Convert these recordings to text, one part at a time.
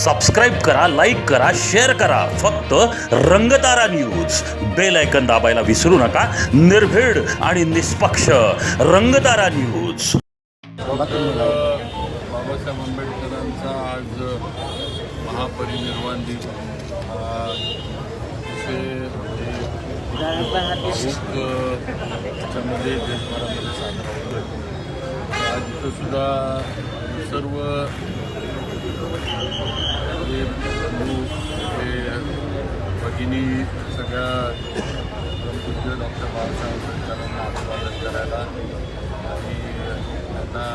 Subscribe करा, like करा, share करा. फक्त रंगतारा न्यूज. बेल आयकन दाबायला विसरू नका. निर्भीड आणि निष्पक्ष रंगतारा न्यूज. बाबासाहेब आंबेडकरांचा आज महापरिनिर्वाण दिन त्याच्यामध्ये देशभरामध्ये साजरा होतो. आज इथं सुद्धा सर्व बंधू भगिनी सगळ्या पूज्य डॉक्टर बाबासाहेब आंबेडकरांना अभिवादन करायला आणि त्यांना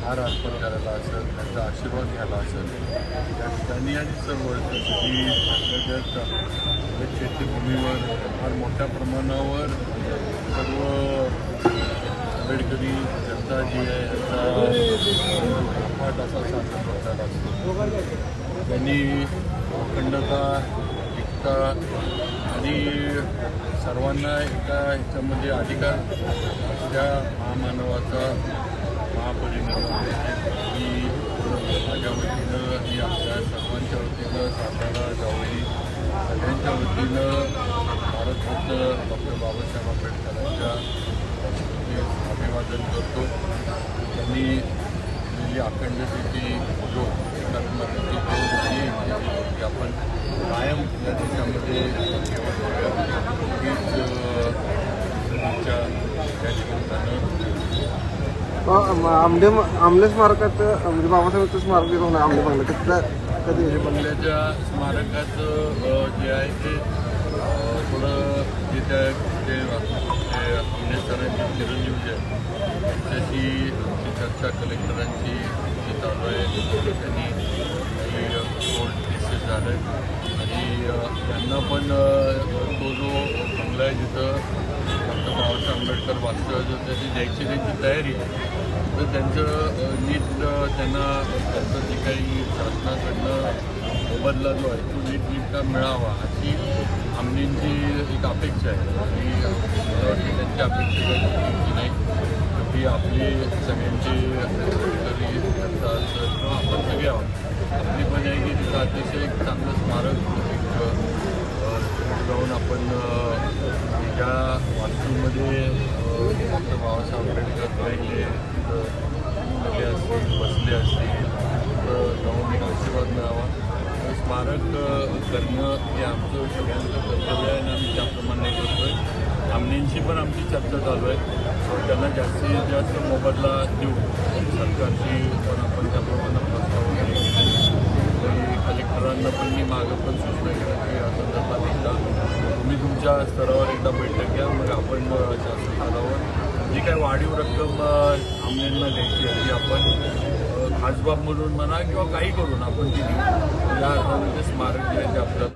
हार अर्पण करायला असेल, त्यांचा आशीर्वाद घ्यायला असेल त्या ठिकाणी आणि सर्व शेतीभूमीवर फार मोठ्या प्रमाणावर सर्व आंबेडकरी जनता जी आहे याचा पाठ असा साजरा करताना असतो. त्यांनी अखंडता, एकता आणि सर्वांना एका ह्याच्यामध्ये अधिकार त्या महामानवाचा महापरिनिर्वाण मी माझ्या वतीनं आणि आपल्या सर्वांच्या वतीनं सातारा जावळी सगळ्यांच्या वतीनं भारतरत्न डॉक्टर बाबासाहेब आंबेडकरांच्या अभिवादन करतो. त्यांनी दिलेली अखंडतेची ज्योत, एकात्मतेची ज्योत ही आपण कायम या देशामध्ये हीच सदिच्छा या निमित्तानं आमले स्मारकात म्हणजे बाबासाहेबांचं स्मारक होतं आमले बंगला तिथलं कधी बंगल्याच्या स्मारकाचं जे आहे ते थोडं जे आमले सरांचे चिरंजीव जे आहे त्याची चर्चा कलेक्टरांची जी चालू आहे त्यांनी कोर्ट केसेस झालं आणि त्यांना पण तो जो बंगला आहे जिथं डॉक्टर बाबासाहेब आंबेडकर वास्तव्य त्याची द्यायची त्यांची तयारी आहे. तर त्यांचं नीट त्यांना त्यांचं जे काही शासनाकडनं मोबदला जो आहे तो नीटनेटका मिळावा अशी आमनींची एक अपेक्षा आहे आणि मला वाटतं त्यांची अपेक्षा काही नाही. की आपली सगळ्यांची तरी जनता असेल किंवा आपण सगळे आहोत आपली पण आहे की तिथं अतिशय एक चांगलं स्मारक एक जाऊन आपण ज्या वास्तूमध्ये डॉक्टर बाबासाहेब आंबेडकर राहिले तिथं उभे असतील, बसले असतील तर जाऊन एक आशीर्वाद मिळावा. स्मारक करणं हे आमचं सगळ्यांचं कर्तव्य आहे आणि आम्ही त्याप्रमाणे करतो आहे. आमनींशी पण आमची चर्चा चालू आहे. त्यांना जास्तीत जास्त मोबदला देऊ सरकारची पण आपण त्याप्रमाणे प्रस्ताव वगैरे केले. कलेक्टरांना पण मी मागं पण सूचना केलं की या संदर्भात एकदा तुम्ही तुमच्या स्तरावर एकदा बैठक घ्या, मग आपण शासन स्तरावर जी काही वाढीव रक्कम आमनेंना द्यायची आहे ती आपण खासबाब म्हणून म्हणा किंवा काही करून आपण ती देऊ. या अर्थाने स्मारक जे आहे ते आपल्याला